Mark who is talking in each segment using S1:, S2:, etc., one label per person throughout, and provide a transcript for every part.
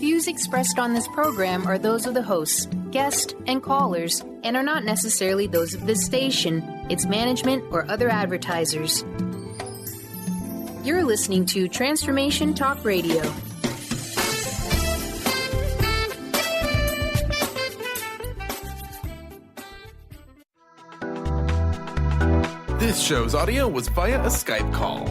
S1: Views expressed on this program are those of the hosts, guests, and callers, and are not necessarily those of this station, its management, or other advertisers. You're listening to Transformation Talk Radio.
S2: This show's audio was via a Skype call.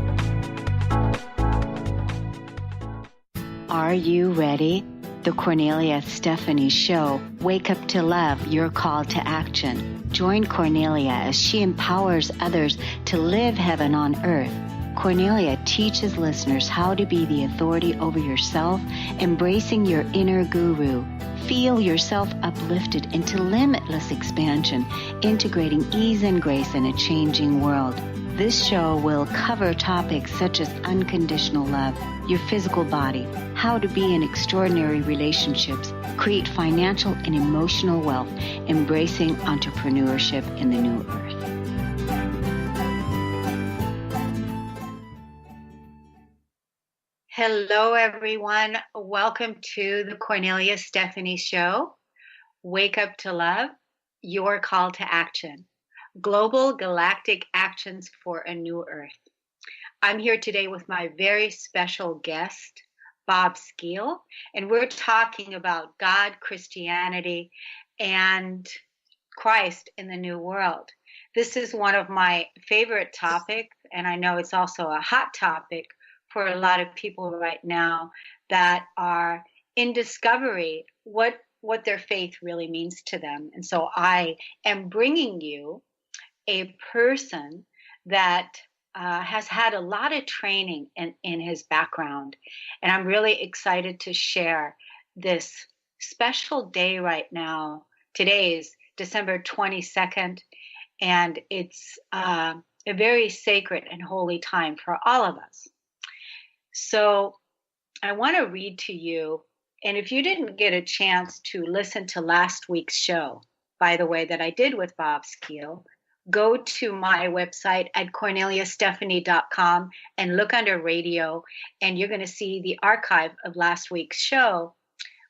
S3: Are you ready? The Kornelia Stephanie Show, Wake Up to Love, your call to action. Join Kornelia as she empowers others to live heaven on earth. Kornelia teaches listeners how to be the authority over yourself, embracing your inner guru. Feel yourself uplifted into limitless expansion, integrating ease and grace in a changing world. This show will cover topics such as unconditional love, your physical body, how to be in extraordinary relationships, create financial and emotional wealth, embracing entrepreneurship in the new earth. Hello, everyone. Welcome to the Kornelia Stephanie Show. Wake Up to Love, your call to action. Global galactic actions for a new earth. I'm here today with my very special guest, Bob Skeel, and we're talking about God, Christianity, and Christ in the New World. This is one of my favorite topics, and I know it's also a hot topic for a lot of people right now that are in discovery what their faith really means to them. And so I am bringing you a person that has had a lot of training in his background. And I'm really excited to share this special day right now. Today is December 22nd, and it's a very sacred and holy time for all of us. So I want to read to you, and if you didn't get a chance to listen to last week's show, by the way, that I did with Bob Skeel, go to my website at korneliastephanie.com and look under radio, and you're going to see the archive of last week's show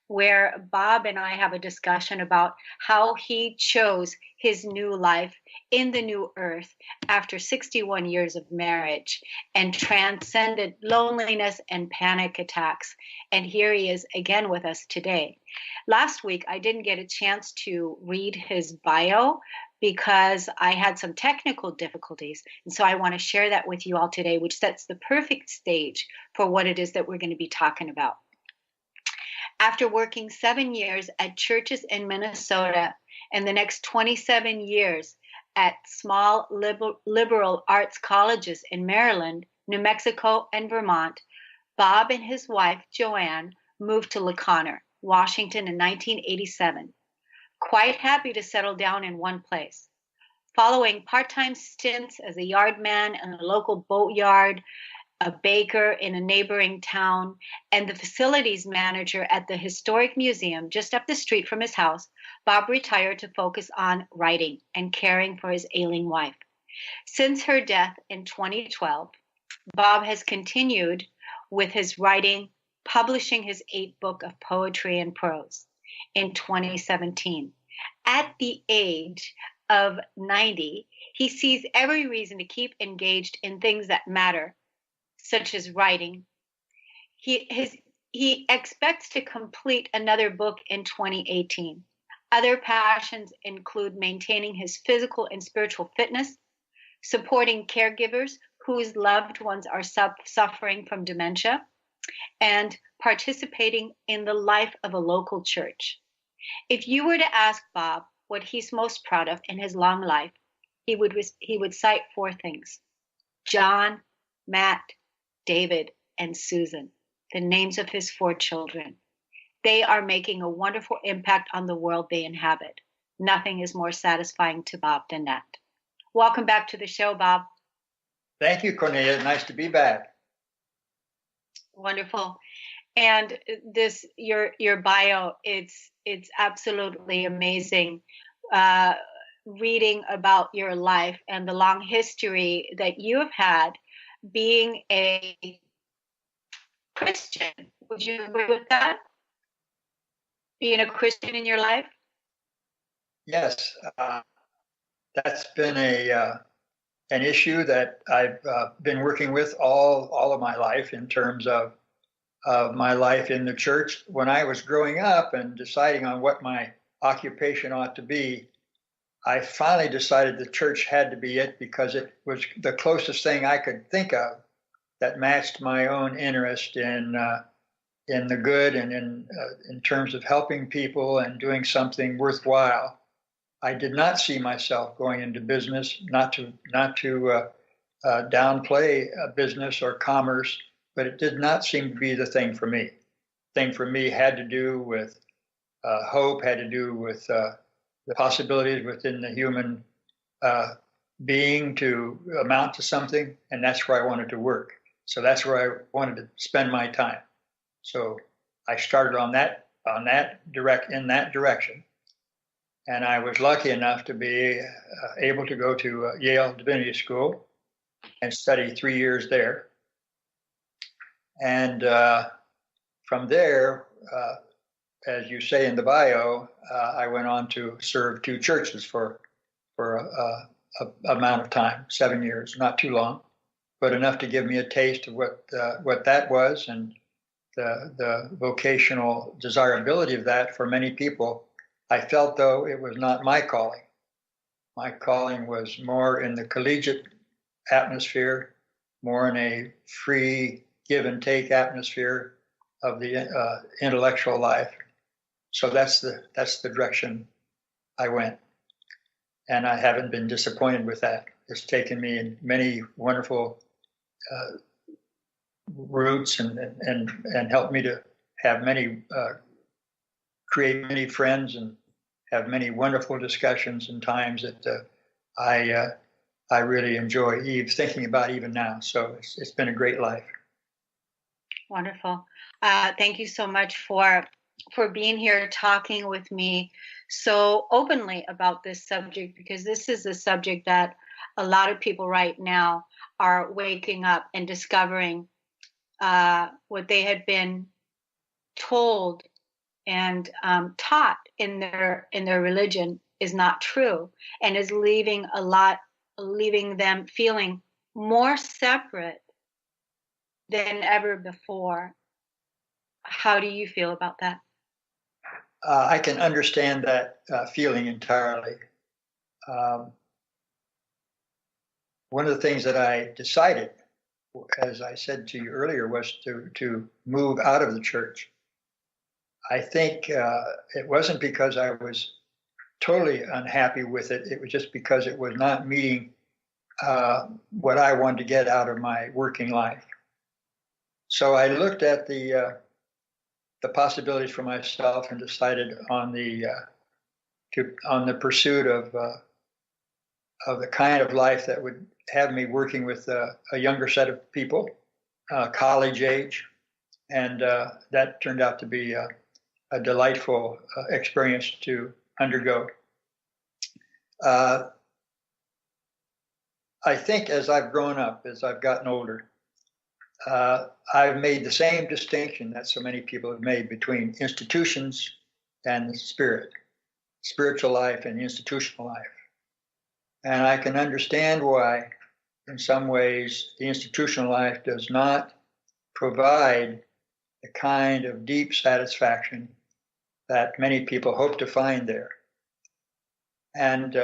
S3: where Bob and I have a discussion about how he chose his new life in the new earth after 61 years of marriage and transcended loneliness and panic attacks. And here he is again with us today. Last week, I didn't get a chance to read his bio because I had some technical difficulties. And so I want to share that with you all today, which sets the perfect stage for what it is that we're going to be talking about. After working 7 years at churches in Minnesota and the next 27 years at small liberal arts colleges in Maryland, New Mexico, and Vermont, Bob and his wife, Joanne, moved to La Conner, Washington in 1987, quite happy to settle down in one place. Following part-time stints as a yardman in a local boatyard, a baker in a neighboring town, and the facilities manager at the historic museum just up the street from his house, Bob retired to focus on writing and caring for his ailing wife. Since her death in 2012, Bob has continued with his writing, publishing his 8th book of poetry and prose in 2017. At the age of 90, he sees every reason to keep engaged in things that matter, such as writing. He expects to complete another book in 2018. Other passions include maintaining his physical and spiritual fitness, supporting caregivers whose loved ones are suffering from dementia, and participating in the life of a local church. If you were to ask Bob what he's most proud of in his long life, he would cite 4 things: John, Matt, David, and Susan, the names of his 4 children. They are making a wonderful impact on the world they inhabit. Nothing is more satisfying to Bob than that. Welcome back to the show, Bob.
S4: Thank you, Kornelia. Nice to be back.
S3: Wonderful. And this, your bio, it's absolutely amazing. Reading about your life and the long history that you have had being a Christian. Would you agree with that? being a Christian in your life?
S4: Yes, that's been an issue that I've been working with all of my life in terms of my life in the church. When I was growing up and deciding on what my occupation ought to be, I finally decided the church had to be it because it was the closest thing I could think of that matched my own interest in the good and in terms of helping people and doing something worthwhile. I did not see myself going into business, not to downplay business or commerce, but it did not seem to be the thing for me. The thing for me had to do with hope, had to do with the possibilities within the human being to amount to something, and that's where I wanted to work. So that's where I wanted to spend my time. So I started in that direction, and I was lucky enough to be able to go to Yale Divinity School and study 3 years there. And from there, as you say in the bio, I went on to serve 2 churches for a amount of time, 7 years, not too long, but enough to give me a taste of what that was and the vocational desirability of that for many people. I felt, though, it was not my calling. My calling was more in the collegiate atmosphere, more in a free give and take atmosphere of the intellectual life. So that's the direction I went, and I haven't been disappointed with that. It's taken me in many wonderful routes and helped me to have create many friends and have many wonderful discussions and times that I really enjoy thinking about even now. So it's been a great life.
S3: Wonderful. Thank you so much for being here talking with me so openly about this subject, because this is a subject that a lot of people right now are waking up and discovering what they had been told and taught in their religion is not true, and is leaving them feeling more separate than ever before. How do you feel about that?
S4: I can understand that feeling entirely. One of the things that I decided, as I said to you earlier, was to move out of the church. I think it wasn't because I was totally unhappy with it. It was just because it was not meeting what I wanted to get out of my working life. So I looked at the possibilities for myself and decided on the pursuit of the kind of life that would have me working with a younger set of people, college age, and that turned out to be a delightful experience to undergo. I think as I've grown up, as I've gotten older, I've made the same distinction that so many people have made between institutions and the spiritual life and institutional life. And I can understand why, in some ways, the institutional life does not provide the kind of deep satisfaction that many people hope to find there. And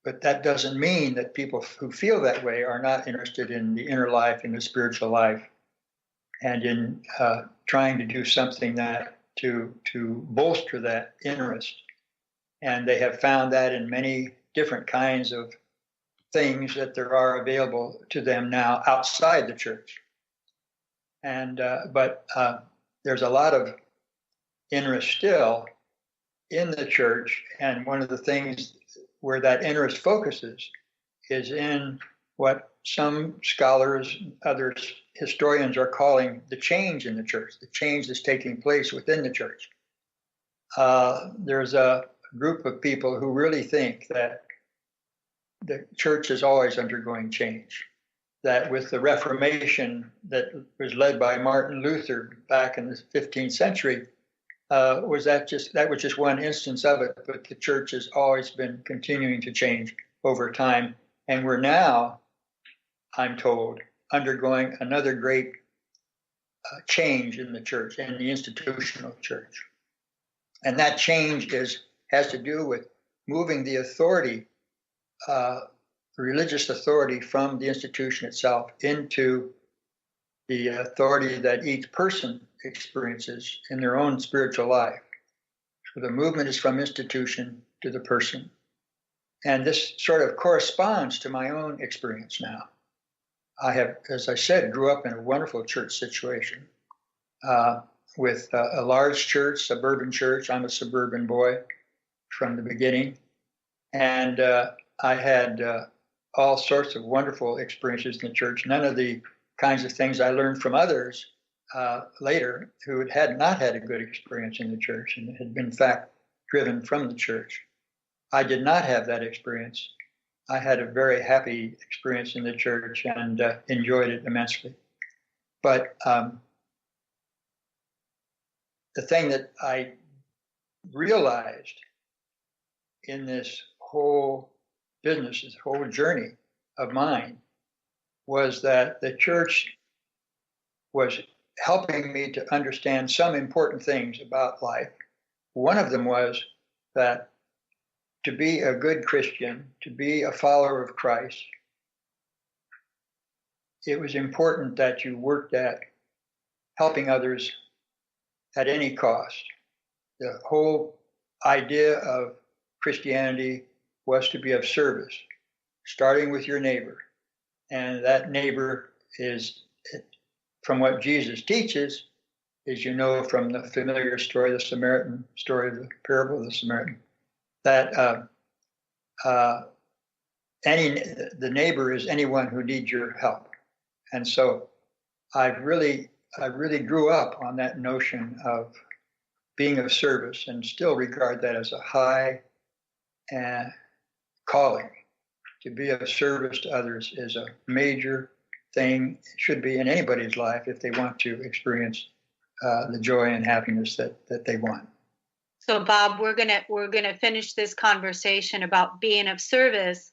S4: but that doesn't mean that people who feel that way are not interested in the inner life, in the spiritual life, and in trying to do something that to bolster that interest. And they have found that in many different kinds of things that there are available to them now outside the church. And but there's a lot of interest still in the church, and one of the things where that interest focuses is in what some scholars, others, historians are calling the change in the church, the change that's taking place within the church. There's a group of people who really think that the church is always undergoing change, that with the Reformation that was led by Martin Luther back in the 15th century, was just one instance of it, but the church has always been continuing to change over time. And we're now, I'm told, undergoing another great change in the church, in the institutional church. And that change has to do with moving the authority, religious authority, from the institution itself into the authority that each person experiences in their own spiritual life. So the movement is from institution to the person. And this sort of corresponds to my own experience now. I have, as I said, grew up in a wonderful church situation with a large church, suburban church. I'm a suburban boy from the beginning. And I had all sorts of wonderful experiences in the church. None of the kinds of things I learned from others later who had not had a good experience in the church and had been, in fact, driven from the church. I did not have that experience. I had a very happy experience in the church and enjoyed it immensely. But the thing that I realized in this whole business, this whole journey of mine, was that the church was helping me to understand some important things about life. One of them was that to be a good Christian, to be a follower of Christ, it was important that you worked at helping others at any cost. The whole idea of Christianity was to be of service, starting with your neighbor. And that neighbor is, from what Jesus teaches, as you know from the familiar story, the Samaritan story, the parable of the Samaritan, that the neighbor is anyone who needs your help. And so I really grew up on that notion of being of service, and still regard that as a high calling. To be of service to others is a major thing. It should be in anybody's life if they want to experience the joy and happiness that they want.
S3: So, Bob, we're gonna finish this conversation about being of service,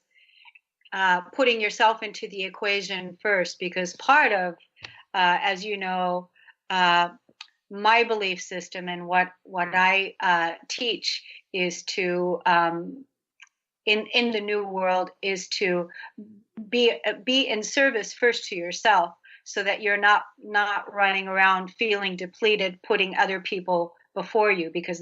S3: putting yourself into the equation first, because part of, as you know, my belief system and what I teach is to in the new world is to be in service first to yourself, so that you're not running around feeling depleted, putting other people before you, because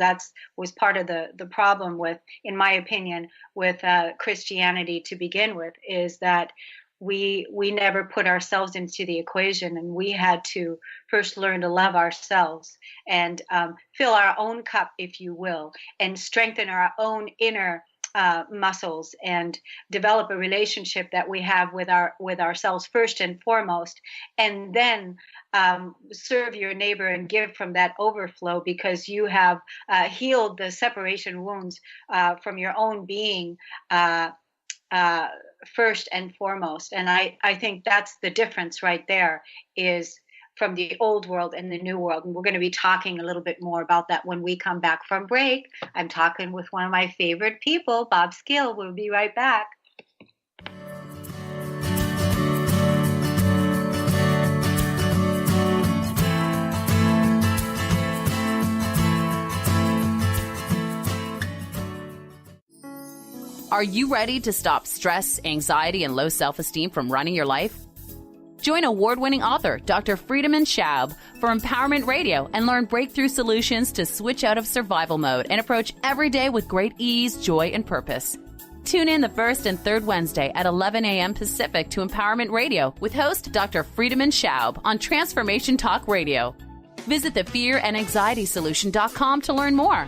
S3: was part of the problem with, in my opinion, with Christianity to begin with, is that we never put ourselves into the equation, and we had to first learn to love ourselves and fill our own cup, if you will, and strengthen our own inner muscles and develop a relationship that we have with ourselves first and foremost, and then serve your neighbor and give from that overflow, because you have healed the separation wounds from your own being first and foremost. And I think that's the difference right there, is from the old world and the new world. And we're going to be talking a little bit more about that when we come back from break. I'm talking with one of my favorite people, Bob Skill. We'll be right back.
S5: Are you ready to stop stress, anxiety, and low self-esteem from running your life? Join award-winning author Dr. Friedemann Schaub for Empowerment Radio and learn breakthrough solutions to switch out of survival mode and approach every day with great ease, joy, and purpose. Tune in the first and third Wednesday at 11 a.m. Pacific to Empowerment Radio with host Dr. Friedemann Schaub on Transformation Talk Radio. Visit thefearandanxietysolution.com to learn more.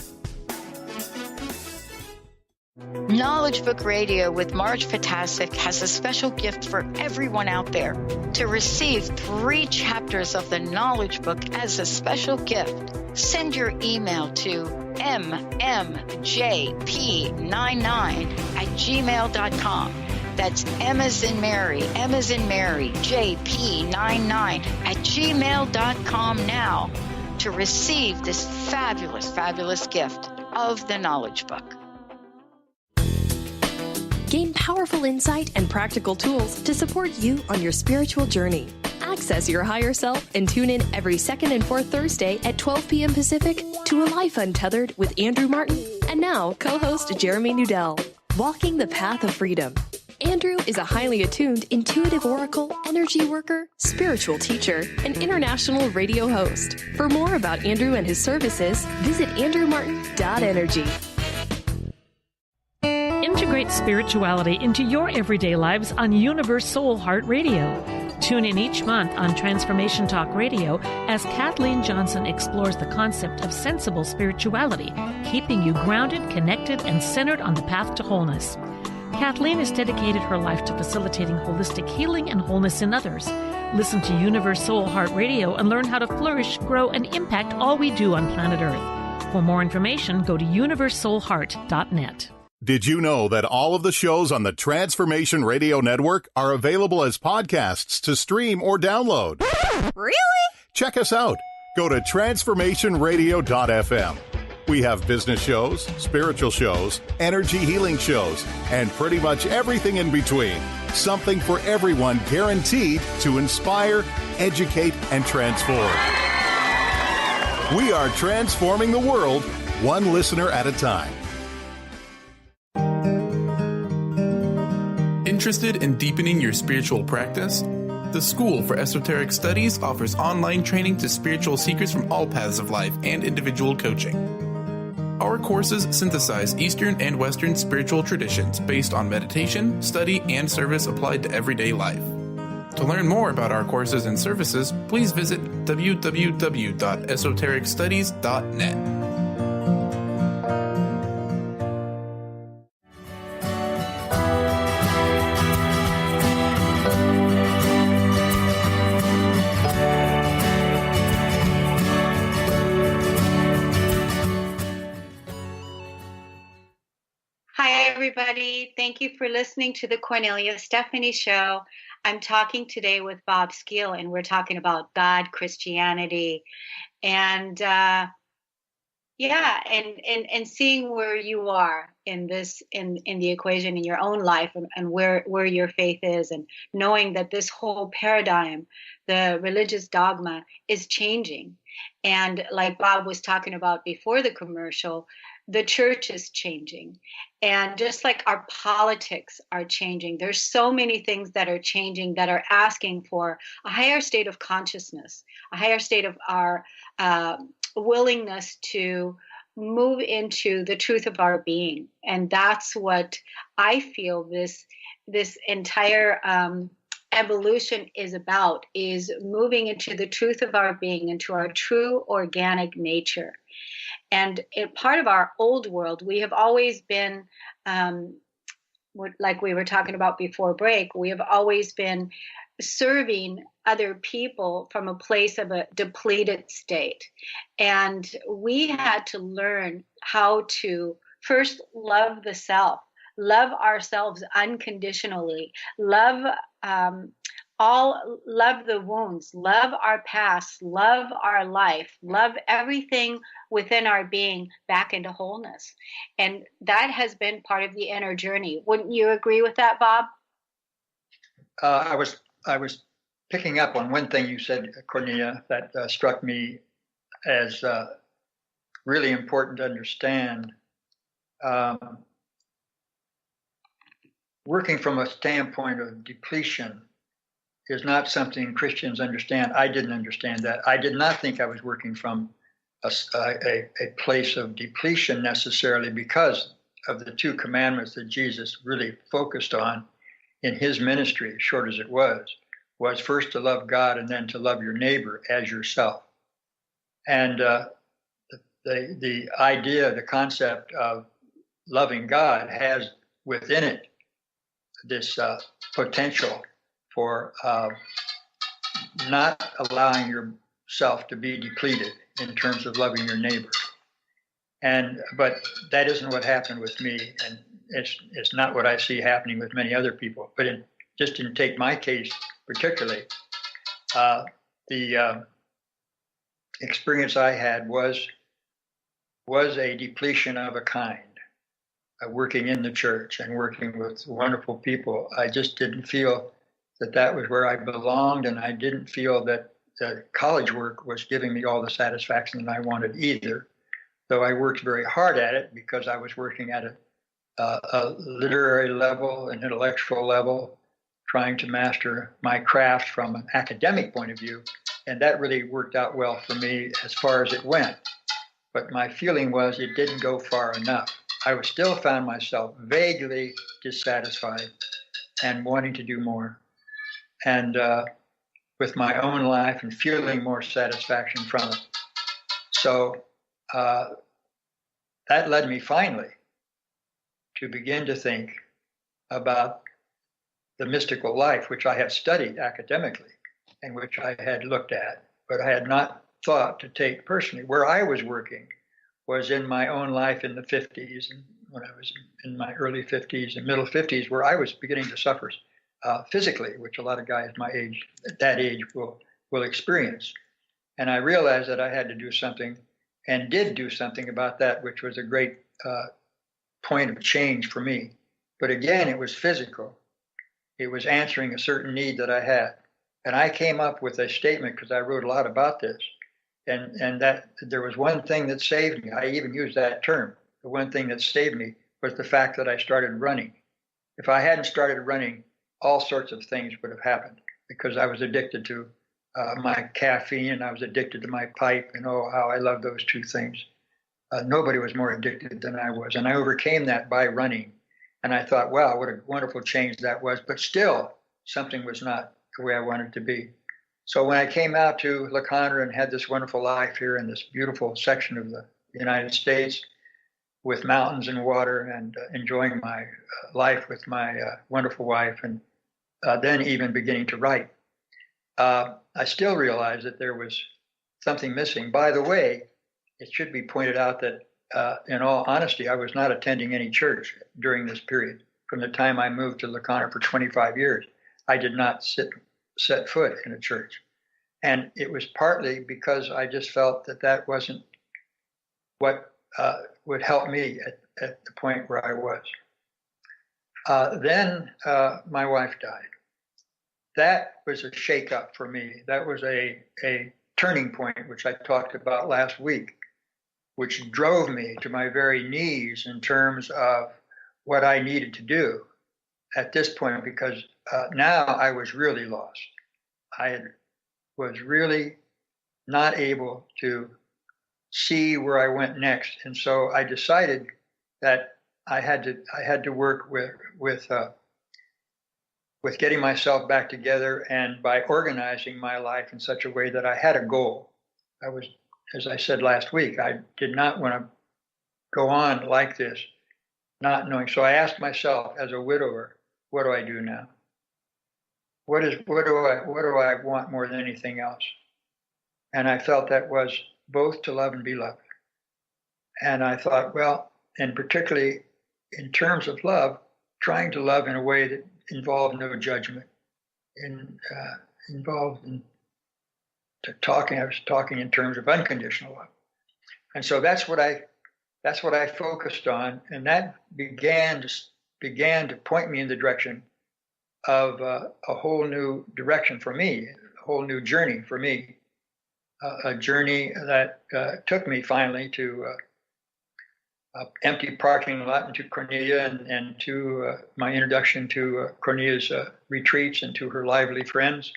S6: Knowledge Book Radio with Marge Potasic has a special gift for everyone out there. To receive 3 chapters of the Knowledge Book as a special gift, send your email to mmjp99@gmail.com. That's M as in Mary, JP99@gmail.com now. to receive this fabulous, fabulous gift of the Knowledge Book.
S7: Gain powerful insight and practical tools to support you on your spiritual journey. Access your higher self and tune in every second and fourth Thursday at 12 p.m. Pacific to A Life Untethered with Andrew Martin and now co-host Jeremy Nudell. Walking the Path of Freedom. Andrew is a highly attuned, intuitive oracle, energy worker, spiritual teacher, and international radio host. For more about Andrew and his services, visit andrewmartin.energy.
S8: Integrate spirituality into your everyday lives on Universe Soul Heart Radio. Tune in each month on Transformation Talk Radio as Kathleen Johnson explores the concept of sensible spirituality, keeping you grounded, connected, and centered on the path to wholeness. Kathleen has dedicated her life to facilitating holistic healing and wholeness in others. Listen to Universe Soul Heart Radio and learn how to flourish, grow, and impact all we do on planet Earth. For more information, go to universesoulheart.net.
S9: Did you know that all of the shows on the Transformation Radio Network are available as podcasts to stream or download?
S10: Really?
S9: Check us out. Go to transformationradio.fm. We have business shows, spiritual shows, energy healing shows, and pretty much everything in between. Something for everyone, guaranteed to inspire, educate, and transform. We are transforming the world, one listener at a time.
S2: Interested in deepening your spiritual practice? The School for Esoteric Studies offers online training to spiritual seekers from all paths of life and individual coaching. Our courses synthesize Eastern and Western spiritual traditions based on meditation, study, and service applied to everyday life. To learn more about our courses and services, please visit www.esotericstudies.net.
S3: Everybody. Thank you for listening to the Kornelia Stephanie Show. I'm talking today with Bob Skeel, and we're talking about God, Christianity, and seeing where you are in this in the equation in your own life, and where your faith is, and knowing that this whole paradigm, the religious dogma, is changing. And like Bob was talking about before the commercial, the church is changing. And just like our politics are changing, there's so many things that are changing that are asking for a higher state of consciousness, a higher state of our willingness to move into the truth of our being. And that's what I feel this entire evolution is about, is moving into the truth of our being, into our true organic nature. And in part of our old world, we have always been, like we were talking about before break, we have always been serving other people from a place of a depleted state. And we had to learn how to first love the self, love ourselves unconditionally, love the wounds, love our past, love our life, love everything within our being back into wholeness. And that has been part of the inner journey. Wouldn't you agree with that, Bob?
S4: I was picking up on one thing you said, Kornelia, that struck me as really important to understand. Working from a standpoint of depletion is not something Christians understand. I didn't understand that. I did not think I was working from a place of depletion necessarily, because of the two commandments that Jesus really focused on in his ministry, short as it was first to love God and then to love your neighbor as yourself. And the idea, the concept of loving God has within it this potential for not allowing yourself to be depleted in terms of loving your neighbor. But that isn't what happened with me, and it's not what I see happening with many other people. But just to take my case particularly, experience I had was a depletion of a kind. Working in the church and working with wonderful people, I just didn't feel that that was where I belonged, and I didn't feel that the college work was giving me all the satisfaction that I wanted either. Though I worked very hard at it because I was working at a literary level, an intellectual level, trying to master my craft from an academic point of view, and that really worked out well for me as far as it went. But my feeling was it didn't go far enough. I still found myself vaguely dissatisfied and wanting to do more, and with my own life and feeling more satisfaction from it. So that led me finally to begin to think about the mystical life, which I had studied academically and which I had looked at, but I had not thought to take personally. Where I was working was in my own life in the 50s, and when I was in my early 50s and middle 50s, where I was beginning to suffer physically, which a lot of guys my age, at that age, will experience. And I realized that I had to do something, and did do something about that, which was a great point of change for me. But again, it was physical. It was answering a certain need that I had. And I came up with a statement, because I wrote a lot about this, and that there was one thing that saved me. I even used that term. The one thing that saved me was the fact that I started running. If I hadn't started running, all sorts of things would have happened, because I was addicted to my caffeine, and I was addicted to my pipe, and oh, how I love those two things. Nobody was more addicted than I was, and I overcame that by running. And I thought, wow, what a wonderful change that was, but still something was not the way I wanted it to be. So when I came out to La Conner and had this wonderful life here in this beautiful section of the United States with mountains and water, and enjoying my life with my wonderful wife, and then even beginning to write, I still realized that there was something missing. By the way, it should be pointed out that in all honesty, I was not attending any church during this period. From the time I moved to La Conner for 25 years, I did not set foot in a church. And it was partly because I just felt that that wasn't what would help me at the point where I was. Then my wife died. That was a shake-up for me. That was a turning point, which I talked about last week, which drove me to my very knees in terms of what I needed to do at this point, because now I was really lost. I was really not able to see where I went next, and so I decided that I had to work with getting myself back together, and by organizing my life in such a way that I had a goal. I was, as I said last week, I did not want to go on like this, not knowing. So I asked myself, as a widower, what do I do now? What do I want more than anything else? And I felt that was both to love and be loved. And I thought, well, and particularly in terms of love, trying to love in a way that involved no judgment, involved in talking. I was talking in terms of unconditional love, and so that's what I focused on, and that began to point me in the direction of a whole new direction for me, a whole new journey for me, a journey that took me finally to empty parking lot, and to Kornelia, and to my introduction to Kornelia's retreats and to her lively friends.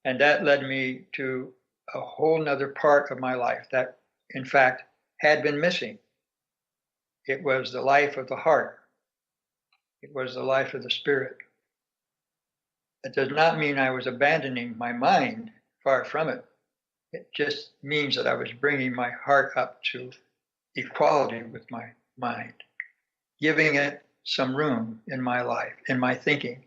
S4: And that led me to a whole nother part of my life that, in fact, had been missing. It was the life of the heart. It was the life of the spirit. It does not mean I was abandoning my mind, far from it. It just means that I was bringing my heart up to equality with my mind, giving it some room in my life, in my thinking.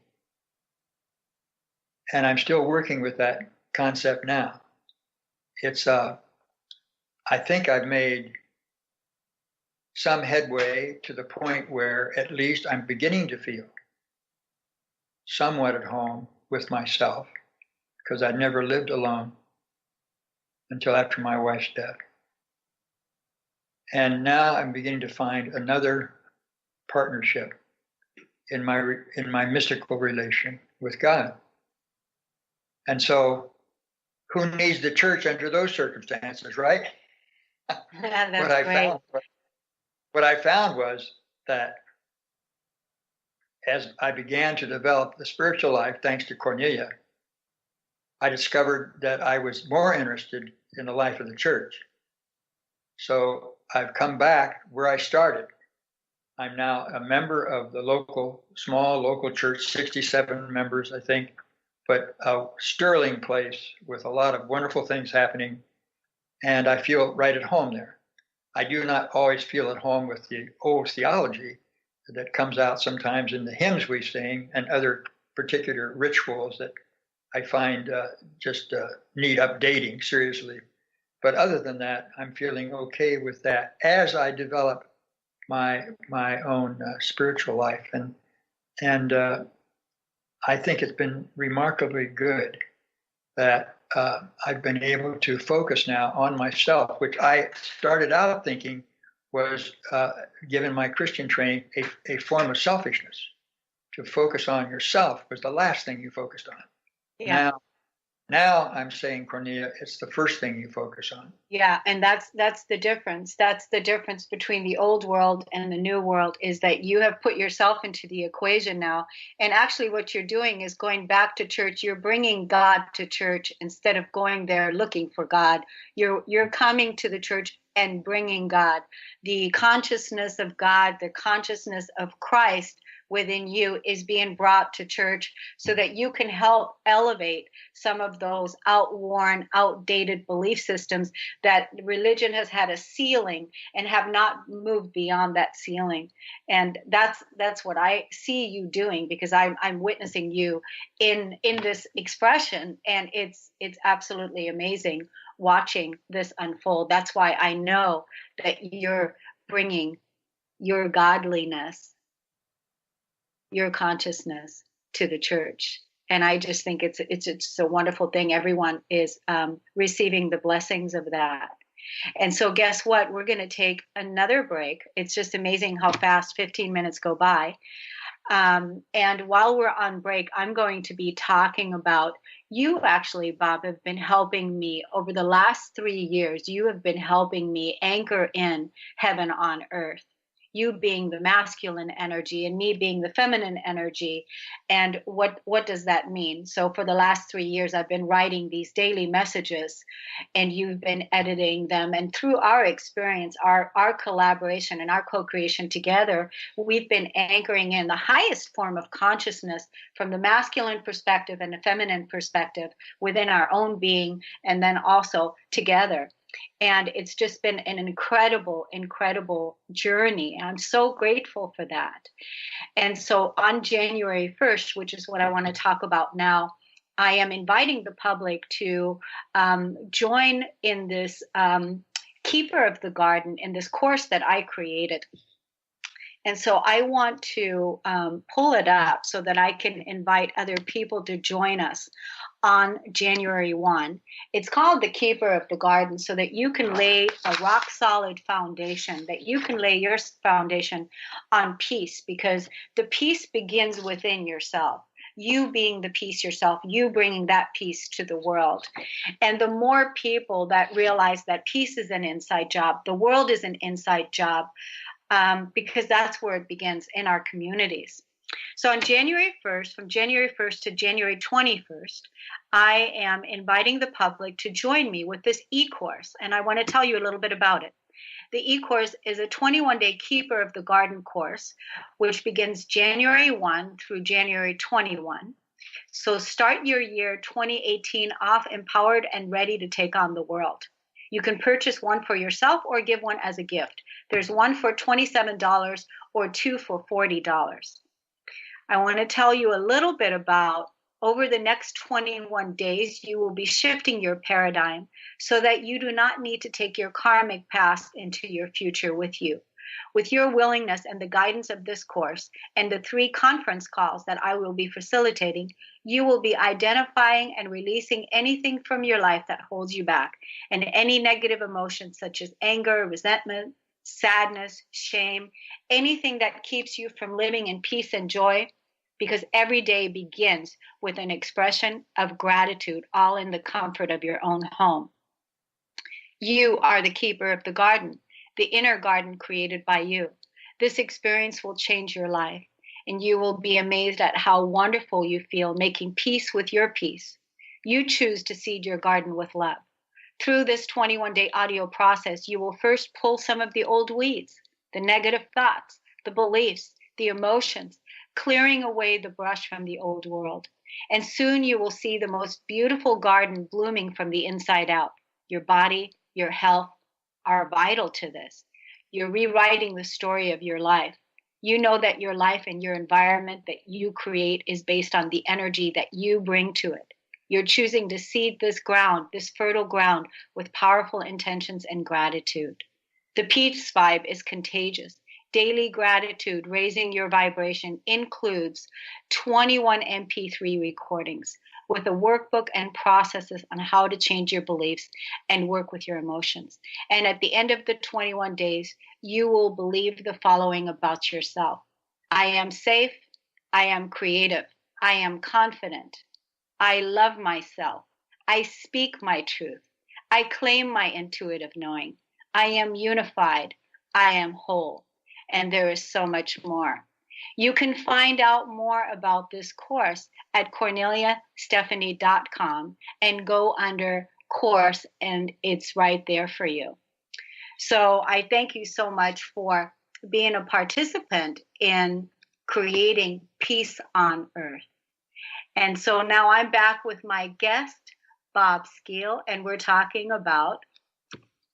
S4: And I'm still working with that concept now. It's, I think I've made some headway to the point where at least I'm beginning to feel somewhat at home with myself, because I'd never lived alone. until after my wife's death. And now I'm beginning to find another partnership in my mystical relation with God. And so who needs the church under those circumstances, right?
S3: That's
S4: what I found was that as I began to develop the spiritual life, thanks to Kornelia, I discovered that I was more interested in the life of the church. So I've come back where I started. I'm now a member of the small local church, 67 members, I think, but a sterling place with a lot of wonderful things happening. And I feel right at home there. I do not always feel at home with the old theology that comes out sometimes in the hymns we sing and other particular rituals that I find just need updating seriously. But other than that, I'm feeling okay with that as I develop my own spiritual life, and I think it's been remarkably good that I've been able to focus now on myself, which I started out thinking was, given my Christian training, a form of selfishness. To focus on yourself was the last thing you focused on.
S3: Yeah.
S4: Now I'm saying, Kornelia, it's the first thing you focus on.
S3: Yeah, and that's the difference. That's the difference between the old world and the new world, is that you have put yourself into the equation now. And actually what you're doing is going back to church. You're bringing God to church instead of going there looking for God. You're coming to the church and bringing God. The consciousness of God, the consciousness of Christ within you is being brought to church so that you can help elevate some of those outworn, outdated belief systems that religion has had a ceiling and have not moved beyond that ceiling. And that's what I see you doing, because I'm witnessing you in this expression, and it's absolutely amazing watching this unfold. That's why I know that you're bringing your godliness, your consciousness to the church. And I just think it's a wonderful thing. Everyone is receiving the blessings of that. And so guess what? We're going to take another break. It's just amazing how fast 15 minutes go by. And while we're on break, I'm going to be talking about, you actually, Bob, have been helping me over the last 3 years. You have been helping me anchor in heaven on earth. You being the masculine energy and me being the feminine energy. And what does that mean? So for the last 3 years, I've been writing these daily messages, and you've been editing them. And through our experience, our collaboration and our co-creation together, we've been anchoring in the highest form of consciousness from the masculine perspective and the feminine perspective within our own being, and then also together. And it's just been an incredible, incredible journey. And I'm so grateful for that. And so on January 1st, which is what I want to talk about now, I am inviting the public to join in this Keeper of the Garden, in this course that I created. And so I want to pull it up so that I can invite other people to join us on January 1. It's called the Keeper of the Garden, so that you can lay a rock solid foundation, that you can lay your foundation on peace, because the peace begins within yourself. You being the peace yourself, you bringing that peace to the world. And the more people that realize that peace is an inside job, the world is an inside job, because that's where it begins, in our communities. So on January 1st, from January 1st to January 21st, I am inviting the public to join me with this e-course. And I want to tell you a little bit about it. The e-course is a 21-day Keeper of the Garden course, which begins January 1 through January 21. So start your year 2018 off empowered and ready to take on the world. You can purchase one for yourself or give one as a gift. There's one for $27 or two for $40. I want to tell you a little bit about, over the next 21 days, you will be shifting your paradigm so that you do not need to take your karmic past into your future with you. With your willingness and the guidance of this course and the 3 conference calls that I will be facilitating, you will be identifying and releasing anything from your life that holds you back, and any negative emotions such as anger, resentment, sadness, shame, anything that keeps you from living in peace and joy, because every day begins with an expression of gratitude, all in the comfort of your own home. You are the keeper of the garden, the inner garden created by you. This experience will change your life, and you will be amazed at how wonderful you feel making peace with your peace. You choose to seed your garden with love. Through this 21-day audio process, you will first pull some of the old weeds, the negative thoughts, the beliefs, the emotions, clearing away the brush from the old world. And soon you will see the most beautiful garden blooming from the inside out. Your body, your health are vital to this. You're rewriting the story of your life. You know that your life and your environment that you create is based on the energy that you bring to it. You're choosing to seed this ground, this fertile ground, with powerful intentions and gratitude. The peace vibe is contagious. Daily gratitude, raising your vibration, includes 21 MP3 recordings with a workbook and processes on how to change your beliefs and work with your emotions. And at the end of the 21 days, you will believe the following about yourself. I am safe. I am creative. I am confident. I love myself. I speak my truth. I claim my intuitive knowing. I am unified. I am whole. And there is so much more. You can find out more about this course at KorneliaStephanie.com and go under course, and it's right there for you. So I thank you so much for being a participant in creating peace on earth. And so now I'm back with my guest, Bob Skeel, and we're talking about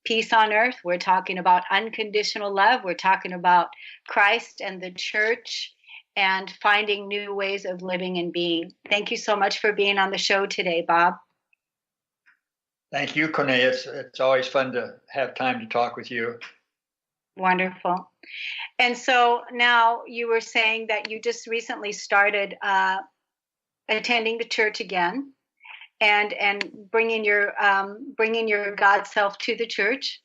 S3: peace on earth. We're talking about unconditional love. We're talking about Christ and the church and finding new ways of living and being. Thank you so much for being on the show today, Bob.
S4: Thank you, Kornelia. It's always fun to have time to talk with you.
S3: Wonderful. And so now you were saying that you just recently started attending the church again. And bringing your God self to the church.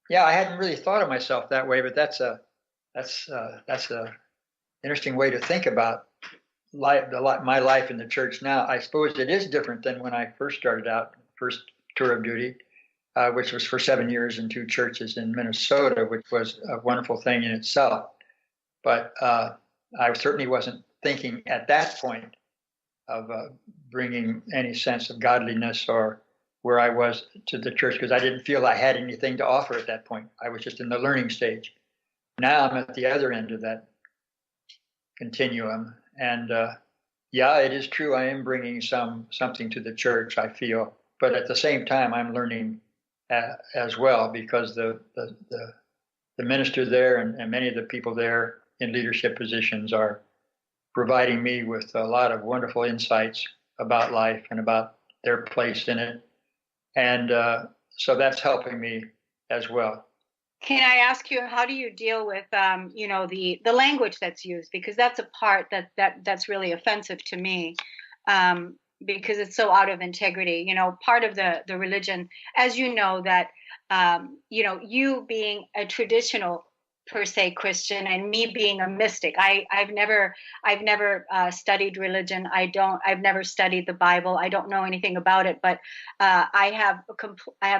S4: Yeah, I hadn't really thought of myself that way, but that's a interesting way to think about my life in the church now. I suppose it is different than when I first started out, first tour of duty, which was for 7 years in 2 churches in Minnesota, which was a wonderful thing in itself. But I certainly wasn't thinking at that point of bringing any sense of godliness or where I was to the church, because I didn't feel I had anything to offer at that point. I was just in the learning stage. Now I'm at the other end of that continuum. And yeah, it is true. I am bringing something to the church, I feel. But at the same time, I'm learning as well, because the minister there and many of the people there in leadership positions are providing me with a lot of wonderful insights about life and about their place in it. And so that's helping me as well.
S3: Can I ask you, how do you deal with, the language that's used? Because that's a part that's really offensive to me, because it's so out of integrity. Part of the religion, as you know, that, you being a traditional per se Christian and me being a mystic. I've never studied religion. I've never studied the Bible. I don't know anything about it, but I have a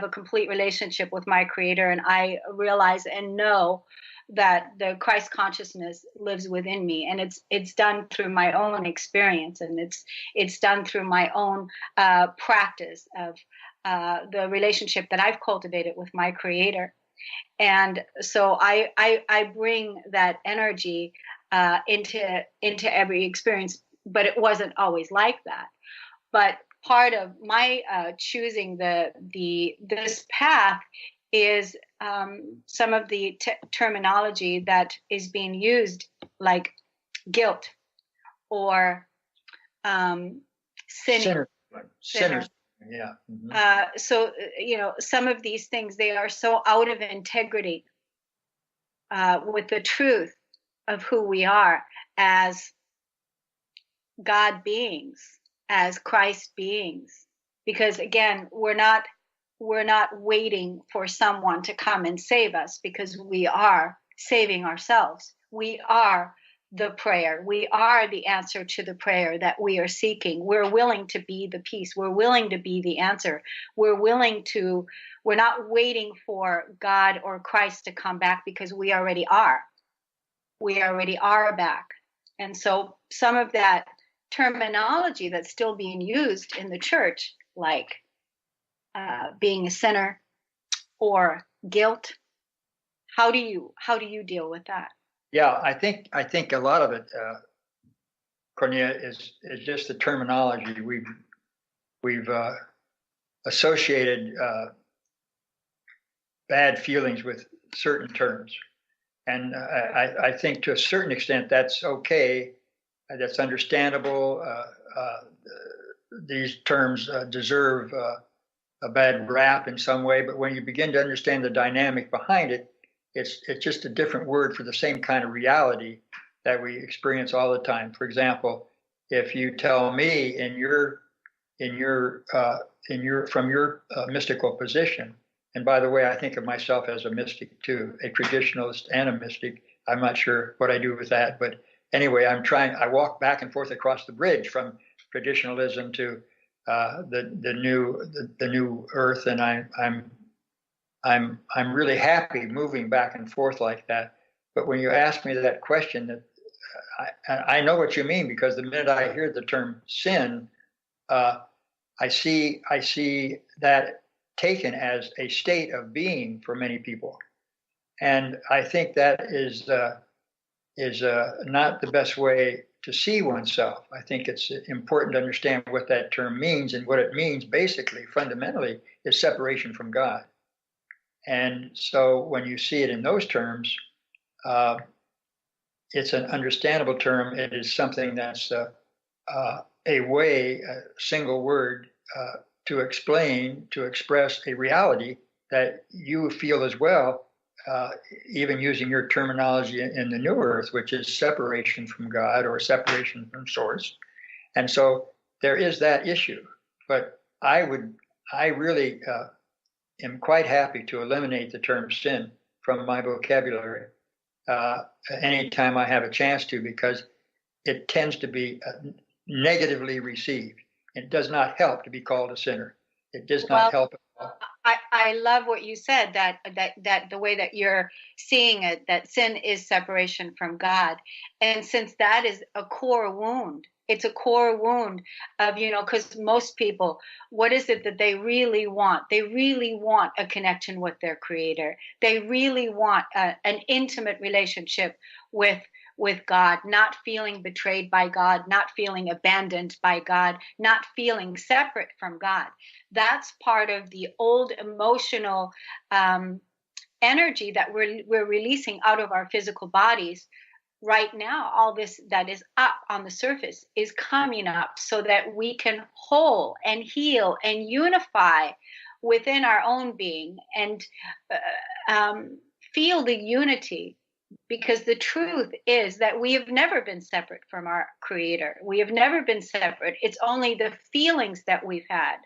S3: complete relationship with my Creator, and I realize and know that the Christ consciousness lives within me, and it's done through my own experience, and it's done through my own practice of the relationship that I've cultivated with my Creator. And so I bring that energy into every experience, but it wasn't always like that. But part of my choosing this path is some of the terminology that is being used, like guilt or sinner.
S4: Yeah. Mm-hmm.
S3: So, some of these things, they are so out of integrity with the truth of who we are as God beings, as Christ beings. Because again, we're not waiting for someone to come and save us, because we are saving ourselves. We are the prayer. We are the answer to the prayer that we are seeking. We're willing to be the peace. We're willing to be the answer. We're not waiting for God or Christ to come back, because we already are. We already are back. And so some of that terminology that's still being used in the church, like being a sinner or guilt, how do you deal with that?
S4: Yeah, I think a lot of it, Kornelia, is just the terminology we've associated bad feelings with certain terms, and I think to a certain extent that's okay, that's understandable. These terms deserve a bad rap in some way, but when you begin to understand the dynamic behind it, it's just a different word for the same kind of reality that we experience all the time. For example, if you tell me from your mystical position, and by the way, I think of myself as a mystic too, a traditionalist and a mystic. I'm not sure what I do with that, but anyway, I walk back and forth across the bridge from traditionalism to the new earth, and I'm really happy moving back and forth like that. But when you ask me that question, that I know what you mean, because the minute I hear the term sin, I see that taken as a state of being for many people, and I think that is not the best way to see oneself. I think it's important to understand what that term means, and what it means basically, fundamentally, is separation from God. And so when you see it in those terms, it's an understandable term. It is something that's a single word to express a reality that you feel as well, even using your terminology in the New Earth, which is separation from God or separation from Source. And so there is that issue. But I really am quite happy to eliminate the term sin from my vocabulary anytime I have a chance to, because it tends to be negatively received. It does not help to be called a sinner. It does not help at all.
S3: I love what you said, that the way that you're seeing it, that sin is separation from God. And since that is a core wound, it's a core wound of, because most people, what is it that they really want? They really want a connection with their Creator. They really want an intimate relationship with God, not feeling betrayed by God, not feeling abandoned by God, not feeling separate from God. That's part of the old emotional energy that we're releasing out of our physical bodies. Right now, all this that is up on the surface is coming up so that we can whole and heal and unify within our own being and feel the unity. Because the truth is that we have never been separate from our Creator. We have never been separate. It's only the feelings that we've had.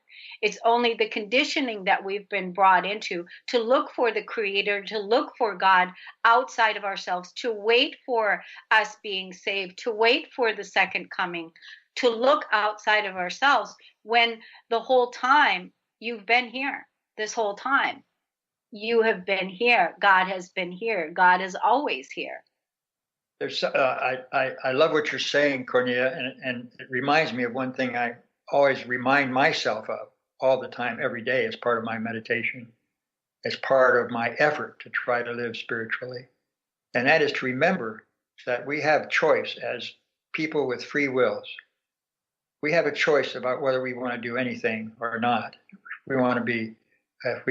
S3: It's only the conditioning that we've been brought into to look for the Creator, to look for God outside of ourselves, to wait for us being saved, to wait for the second coming, to look outside of ourselves, when the whole time you've been here, this whole time. You have been here. God has been here. God is always here.
S4: There's, I love what you're saying, Kornelia, and it reminds me of one thing I always remind myself of all the time, every day, as part of my meditation, as part of my effort to try to live spiritually. And that is to remember that we have choice as people with free wills. We have a choice about whether we want to do anything or not. If we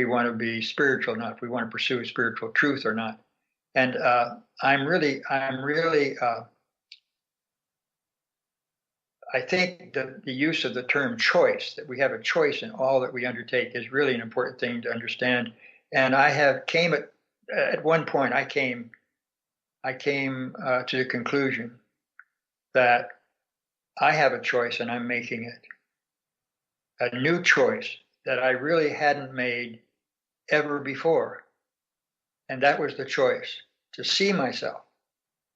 S4: want to be spiritual or not, if we want to pursue spiritual truth or not. And I'm really, I think that the use of the term choice, that we have a choice in all that we undertake, is really an important thing to understand. And at one point, I came I came to the conclusion that I have a choice and I'm making it. A new choice that I really hadn't made ever before. And that was the choice to see myself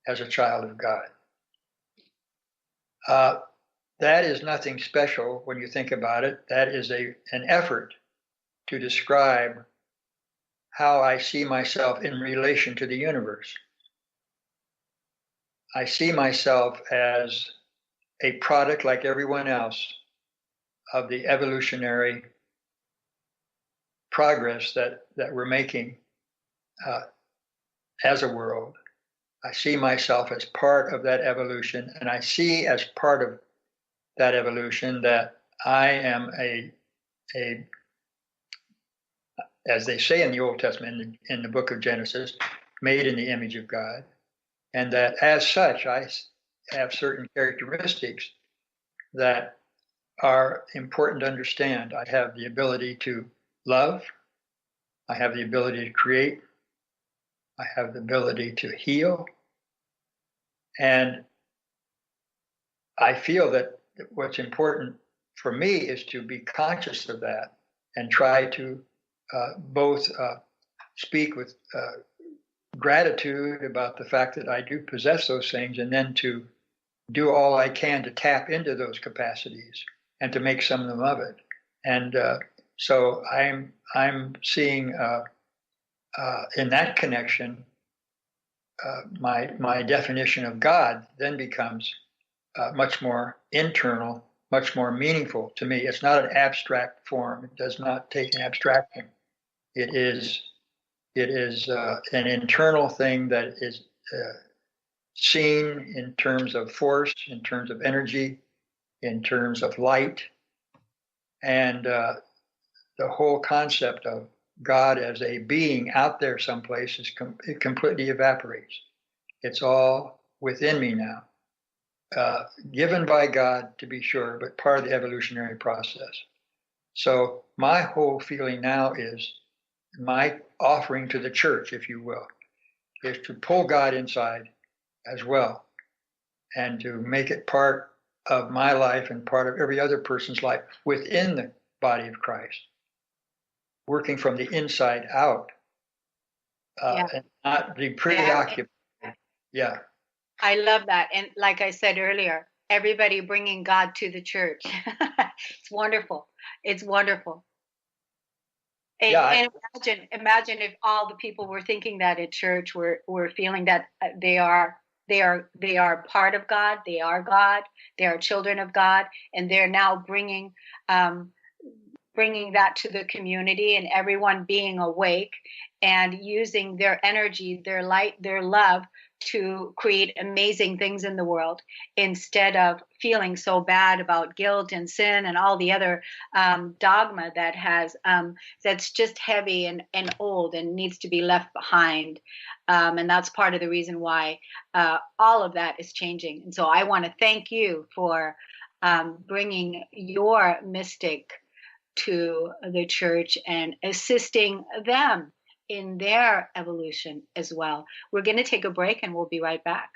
S4: as a child of God. That is nothing special when you think about it. That is an effort to describe how I see myself in relation to the universe. I see myself as a product, like everyone else, of the evolutionary progress that we're making as a world. I see myself as part of that evolution, and I see as part of that evolution that I am as they say in the Old Testament, in the book of Genesis, made in the image of God, and that as such, I have certain characteristics that are important to understand. I have the ability to love. I have the ability to create. I have the ability to heal. And I feel that what's important for me is to be conscious of that and try to both speak with gratitude about the fact that I do possess those things, and then to do all I can to tap into those capacities and to make some of it. And so I'm seeing in that connection, my definition of God then becomes much more internal, much more meaningful to me. It's not an abstract form. It does not take an abstraction. It is an internal thing that is seen in terms of force, in terms of energy, in terms of light. And the whole concept of God as a being out there someplace it completely evaporates. It's all within me now. Given by God, to be sure, but part of the evolutionary process. So my whole feeling now is, my offering to the church, if you will, is to pull God inside as well, and to make it part of my life and part of every other person's life within the body of Christ, working from the inside out, and not be preoccupied. Yeah.
S3: I love that. And like I said earlier, everybody bringing God to the church. It's wonderful. It's wonderful. And imagine if all the people were thinking that at church, were feeling that they are part of God, they are children of God, and they're now bringing that to the community, and everyone being awake and using their energy, their light, their love to create amazing things in the world, instead of feeling so bad about guilt and sin and all the other dogma that that's just heavy and old and needs to be left behind. And that's part of the reason why all of that is changing. And so I want to thank you for bringing your mystic to the church and assisting them in their evolution as well. We're going to take a break and we'll be right back.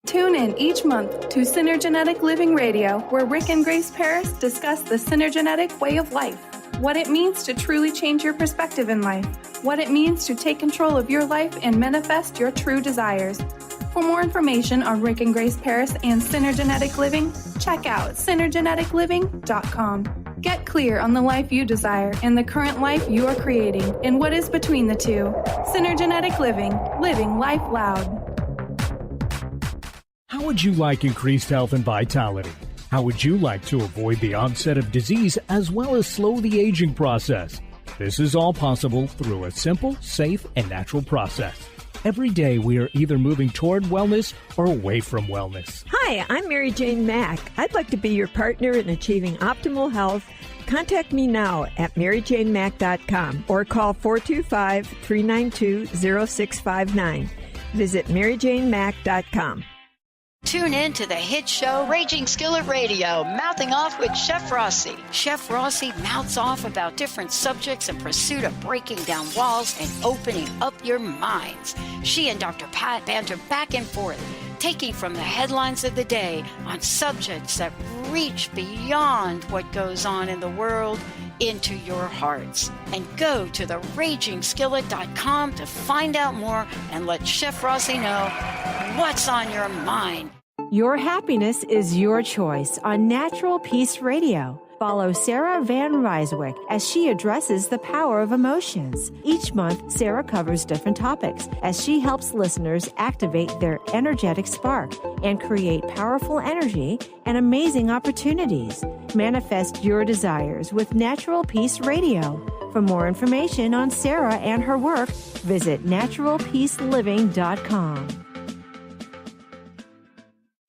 S10: Tune in each month to Synergenetic Living Radio, where Rick and Grace Paris discuss the synergenetic way of life, what it means to truly change your perspective in life, what it means to take control of your life and manifest your true desires. For more information on Rick and Grace Paris and Synergenetic Living, check out synergeneticliving.com. Get clear on the life you desire and the current life you are creating and what is between the two. Synergenetic Living, living life loud.
S11: How would you like increased health and vitality? How would you like to avoid the onset of disease as well as slow the aging process? This is all possible through a simple, safe, and natural process. Every day we are either moving toward wellness or away from wellness.
S12: Hi, I'm Mary Jane Mack. I'd like to be your partner in achieving optimal health. Contact me now at maryjanemack.com or call 425-392-0659. visit MaryJaneMack.com.
S6: Tune in to the hit show Raging Skillet Radio, Mouthing Off with Chef Rossi. Chef Rossi mouths off about different subjects in pursuit of breaking down walls and opening up your minds. She and Dr. Pat banter back and forth, taking from the headlines of the day on subjects that reach beyond what goes on in the world into your hearts. And go to theragingskillet.com to find out more and let Chef Rossi know what's on your mind.
S13: Your happiness is your choice on Natural Peace Radio. Follow Sarah Van Ryswick as she addresses the power of emotions. Each month, Sarah covers different topics as she helps listeners activate their energetic spark and create powerful energy and amazing opportunities. Manifest your desires with Natural Peace Radio. For more information on Sarah and her work, visit naturalpeaceliving.com.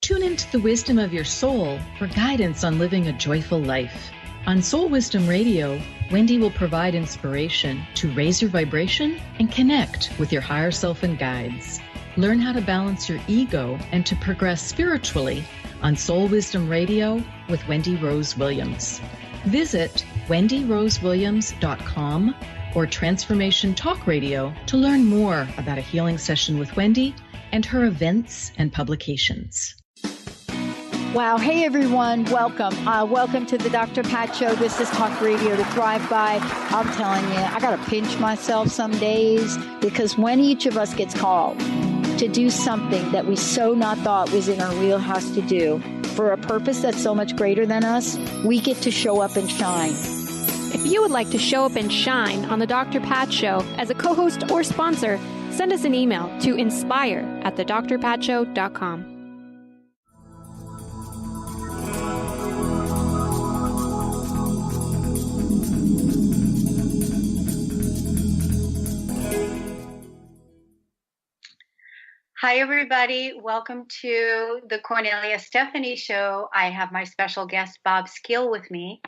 S14: Tune into the wisdom of your soul for guidance on living a joyful life. On Soul Wisdom Radio, Wendy will provide inspiration to raise your vibration and connect with your higher self and guides. Learn how to balance your ego and to progress spiritually on Soul Wisdom Radio with Wendy Rose Williams. Visit wendyrosewilliams.com or Transformation Talk Radio to learn more about a healing session with Wendy and her events and publications.
S15: Wow. Hey, everyone. Welcome. Welcome to the Dr. Pat Show. This is Talk Radio to Thrive By. I'm telling you, I got to pinch myself some days because when each of us gets called to do something that we so not thought was in our wheelhouse to do for a purpose that's so much greater than us, we get to show up and shine.
S16: If you would like to show up and shine on the Dr. Pat Show as a co-host or sponsor, send us an email to inspire@thedrpatshow.com.
S3: Hi, everybody. Welcome to the Kornelia Stephanie Show. I have my special guest, Bob Skill, with me,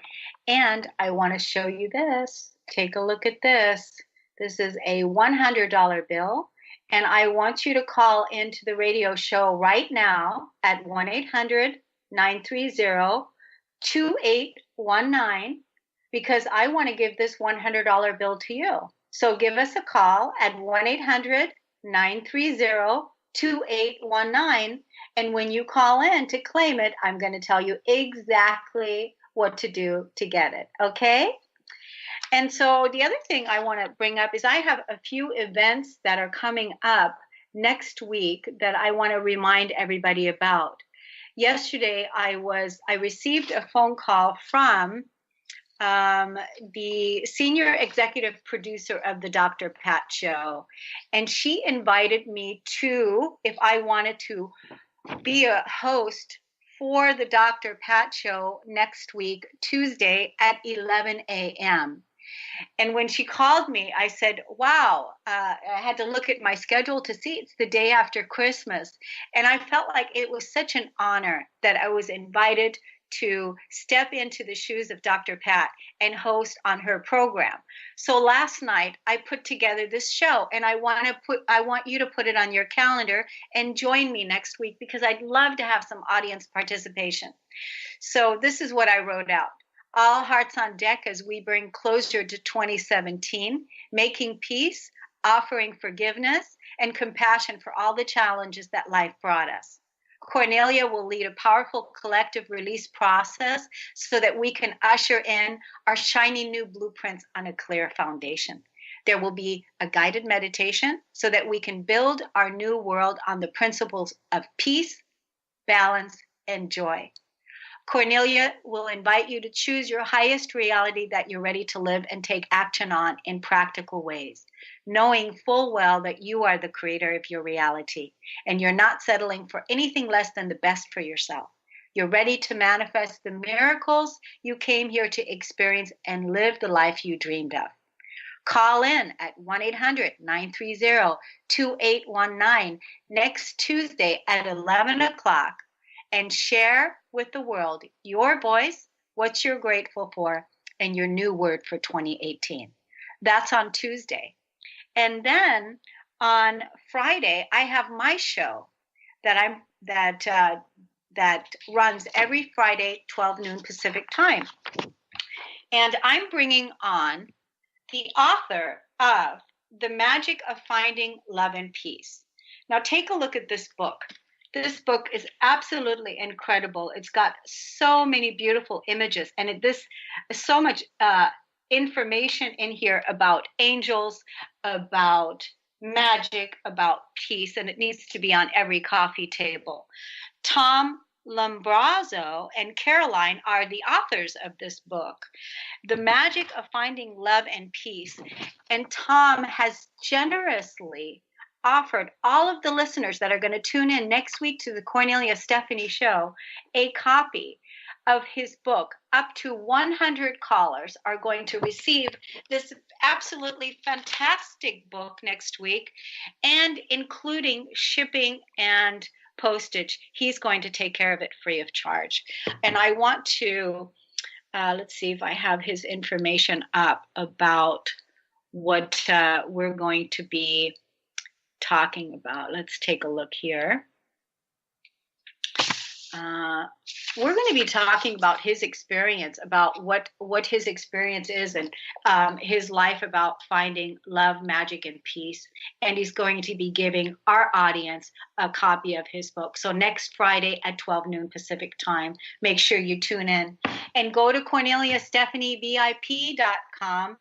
S3: and I want to show you this. Take a look at this. This is a $100 bill, and I want you to call into the radio show right now at 1-800-930-2819 because I want to give this $100 bill to you. So give us a call at 1-800-930-2819, and when you call in to claim it, I'm going to tell you exactly what to do to get it, okay? And so the other thing I want to bring up is I have a few events that are coming up next week that I want to remind everybody about. Yesterday, I received a phone call from the senior executive producer of the Dr. Pat Show, and she invited me to, if I wanted to be a host for the Dr. Pat Show next week, Tuesday at 11 a.m. And when she called me, I said, wow, I had to look at my schedule to see it's the day after Christmas. And I felt like it was such an honor that I was invited to step into the shoes of Dr. Pat and host on her program. So last night I put together this show, and I want you to put it on your calendar and join me next week because I'd love to have some audience participation. So this is what I wrote out. All hearts on deck as we bring closure to 2017, making peace, offering forgiveness and compassion for all the challenges that life brought us. Kornelia will lead a powerful collective release process so that we can usher in our shiny new blueprints on a clear foundation. There will be a guided meditation so that we can build our new world on the principles of peace, balance, and joy. Kornelia will invite you to choose your highest reality that you're ready to live and take action on in practical ways, knowing full well that you are the creator of your reality and you're not settling for anything less than the best for yourself. You're ready to manifest the miracles you came here to experience and live the life you dreamed of. Call in at 1-800-930-2819 next Tuesday at 11 o'clock and share with the world your voice, what you're grateful for, and your new word for 2018. That's on Tuesday. And then on Friday, I have my show that runs every Friday, 12 noon Pacific time. And I'm bringing on the author of The Magic of Finding Love and Peace. Now take a look at this book. This book is absolutely incredible. It's got so many beautiful images, and this so much information in here about angels, about magic, about peace, and it needs to be on every coffee table. Tom Lombrazzo and Caroline are the authors of this book, The Magic of Finding Love and Peace. And Tom has generously offered all of the listeners that are going to tune in next week to the Kornelia Stephanie Show a copy of his book. Up to 100 callers are going to receive this absolutely fantastic book next week, and including shipping and postage. He's going to take care of it free of charge. And I want to, let's see if I have his information up about what we're going to be talking about. Let's take a look here. We're going to be talking about his experience, about what his experience is, and his life about finding love, magic, and peace. And he's going to be giving our audience a copy of his book. So next Friday at 12 noon Pacific time, make sure you tune in and go to CorneliaStephanieVIP.com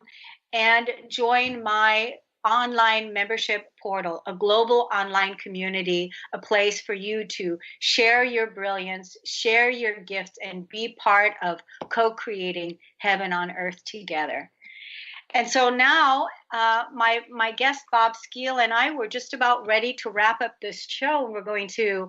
S3: and join my online membership portal, a global online community, a place for you to share your brilliance, share your gifts, and be part of co-creating heaven on earth together. And so now my guest, Bob Skeel, and I were just about ready to wrap up this show. We're going to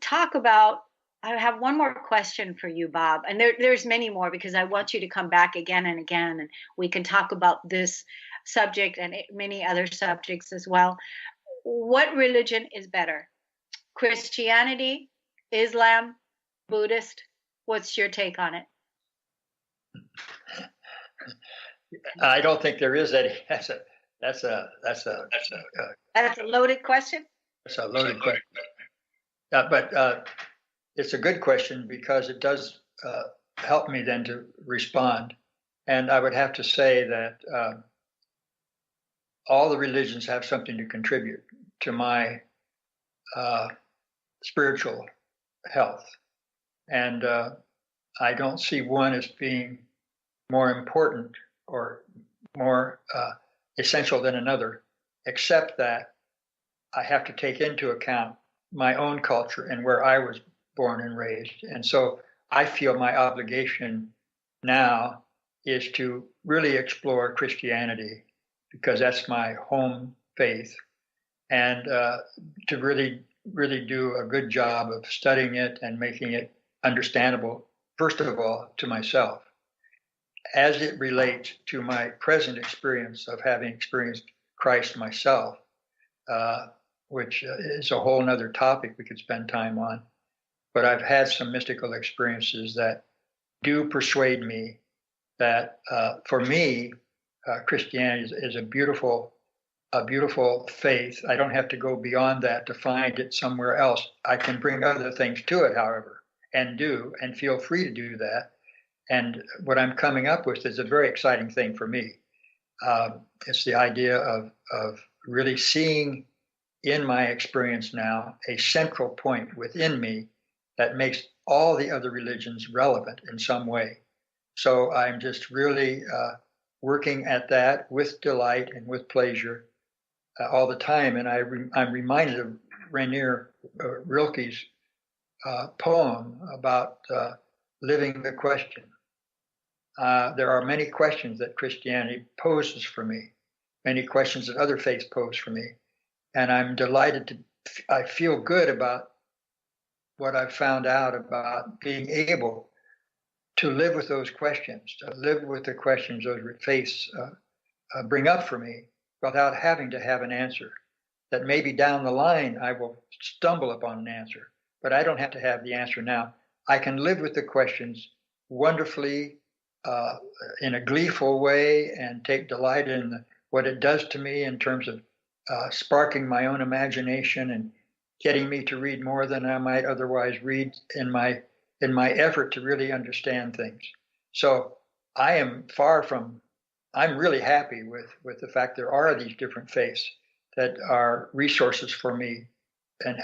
S3: talk about, I have one more question for you, Bob. And there's many more, because I want you to come back again and again, and we can talk about this subject and many other subjects as well. What religion is better? Christianity, Islam, Buddhist? What's your take on it?
S4: I don't think there is any. That's a
S3: loaded question.
S4: That's a loaded question. But it's a good question, because it does help me then to respond. And I would have to say that all the religions have something to contribute to my spiritual health. And I don't see one as being more important or more essential than another, except that I have to take into account my own culture and where I was born and raised. And so I feel my obligation now is to really explore Christianity, because that's my home faith, and to really do a good job of studying it and making it understandable, first of all, to myself, as it relates to my present experience of having experienced Christ myself, which is a whole nother topic we could spend time on. But I've had some mystical experiences that do persuade me that for me, Christianity is a beautiful faith. I don't have to go beyond that to find it somewhere else. I can bring other things to it, however, and feel free to do that. And what I'm coming up with is a very exciting thing for me. It's the idea of really seeing in my experience now a central point within me that makes all the other religions relevant in some way. So I'm just really working at that with delight and with pleasure all the time. And I'm reminded of Rainier Rilke's poem about living the question. There are many questions that Christianity poses for me, many questions that other faiths pose for me. And I'm delighted I feel good about what I've found out about being able to live with those questions, to live with the questions those faiths bring up for me without having to have an answer. That maybe down the line I will stumble upon an answer, but I don't have to have the answer now. I can live with the questions wonderfully in a gleeful way and take delight in what it does to me in terms of sparking my own imagination and getting me to read more than I might otherwise read in my effort to really understand things. So I am I'm really happy with the fact there are these different faiths that are resources for me and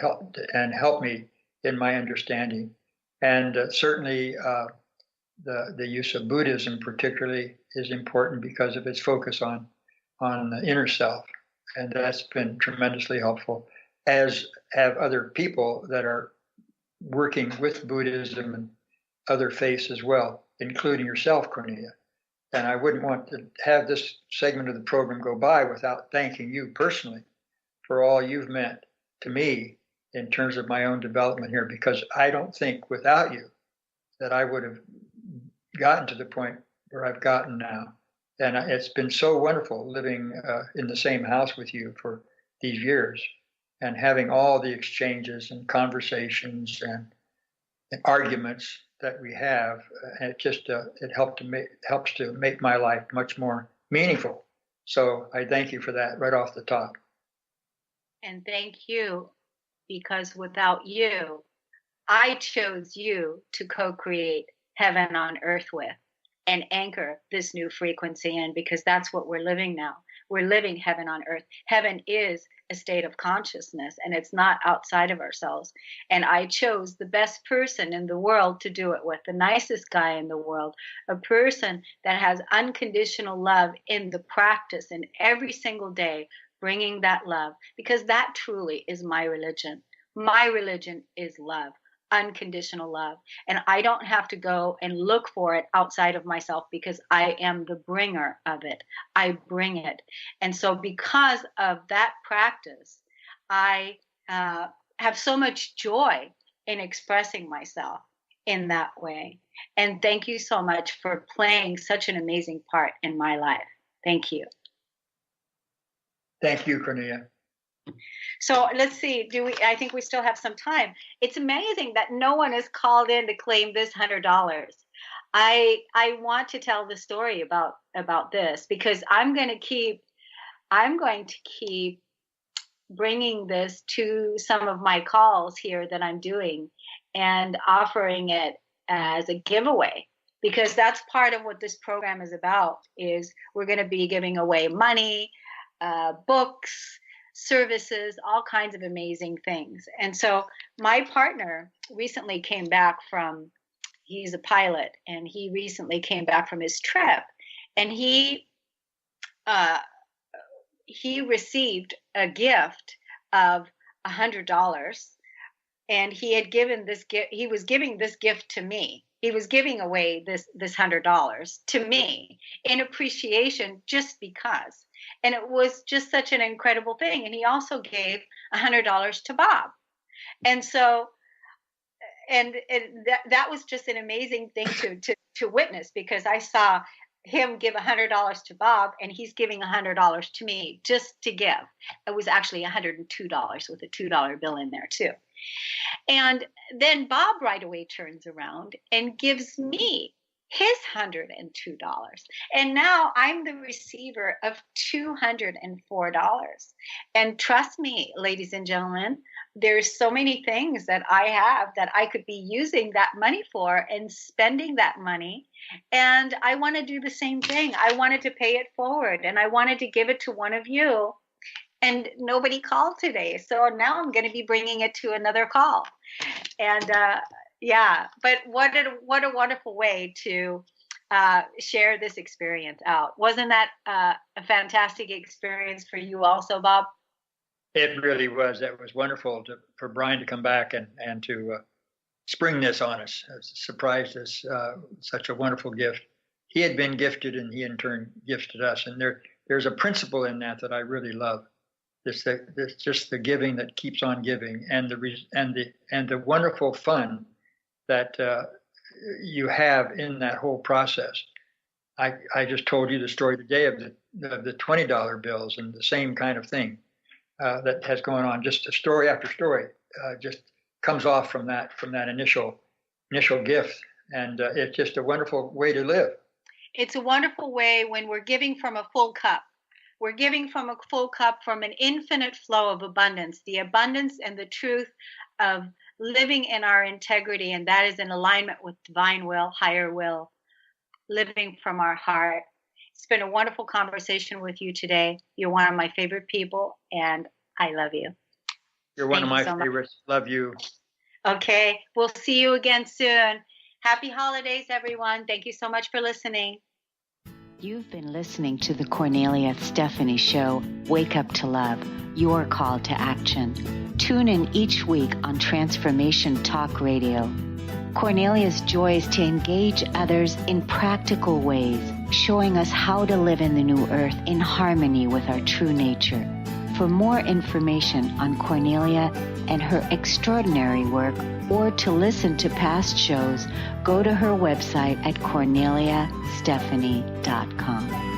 S4: help me in my understanding. And certainly the use of Buddhism particularly is important because of its focus on the inner self. And that's been tremendously helpful, as have other people that are working with Buddhism and other faiths as well, including yourself, Kornelia. And I wouldn't want to have this segment of the program go by without thanking you personally for all you've meant to me in terms of my own development here, because I don't think without you that I would have gotten to the point where I've gotten now. And it's been so wonderful living in the same house with you for these years and having all the exchanges and conversations and arguments that we have. And it just it helps to make my life much more meaningful. So I thank you for that right off the top.
S3: And thank you, because without you, I chose you to co-create heaven on earth with and anchor this new frequency in, because that's what we're living now. We're living heaven on earth. Heaven is a state of consciousness, and it's not outside of ourselves. And I chose the best person in the world to do it with, the nicest guy in the world, a person that has unconditional love in the practice and every single day, bringing that love, because that truly is my religion. My religion is love. Unconditional love. And I don't have to go and look for it outside of myself, because I am the bringer of it. I bring it. And so because of that practice, I have so much joy in expressing myself in that way. And thank you so much for playing such an amazing part in my life. Thank you.
S4: Thank you, Kornelia.
S3: So let's see. I think we still have some time. It's amazing that no one has called in to claim this $100. I want to tell the story about this, because I'm going to keep bringing this to some of my calls here that I'm doing and offering it as a giveaway, because that's part of what this program is about. Is we're going to be giving away money, books, services, all kinds of amazing things. And so my partner recently came back he's a pilot, and he recently came back from his trip, and he received a gift of $100, and he had given this gift. He was giving this gift to me. He was giving away this $100 to me in appreciation, just because. And it was just such an incredible thing. And he also gave $100 to Bob. And so, and that was just an amazing thing to witness, because I saw him give $100 to Bob, and he's giving $100 to me just to give. It was actually $102 with a $2 bill in there too. And then Bob right away turns around and gives me his $102. And now I'm the receiver of $204. And trust me, ladies and gentlemen, there's so many things that I have that I could be using that money for and spending that money. And I want to do the same thing. I wanted to pay it forward, and I wanted to give it to one of you. And nobody called today. So now I'm going to be bringing it to another call. And but what a wonderful way to share this experience out. Wasn't that a fantastic experience for you also, Bob?
S4: It really was. It was wonderful for Brian to come back and to spring this on us, surprised us, such a wonderful gift. He had been gifted, and he in turn gifted us. And there's a principle in that I really love. This just the giving that keeps on giving, and the wonderful fun that you have in that whole process. I just told you the story today of the $20 bills, and the same kind of thing that has gone on. Just a story after story just comes off from that initial gift, and it's just a wonderful way to live.
S3: It's a wonderful way when we're giving from a full cup. We're giving from a full cup, from an infinite flow of abundance, the abundance and the truth of living in our integrity, and that is in alignment with divine will, higher will, living from our heart. It's been a wonderful conversation with you today. You're one of my favorite people, and I love you.
S4: You're one of my favorites. Love you.
S3: Okay. We'll see you again soon. Happy holidays, everyone. Thank you so much for listening.
S17: You've been listening to the Kornelia Stephanie Show, Wake Up to Love, your call to action. Tune in each week on Transformation Talk Radio. Kornelia's joy is to engage others in practical ways, showing us how to live in the new earth in harmony with our true nature. For more information on Kornelia and her extraordinary work, or to listen to past shows, go to her website at korneliastephanie.com.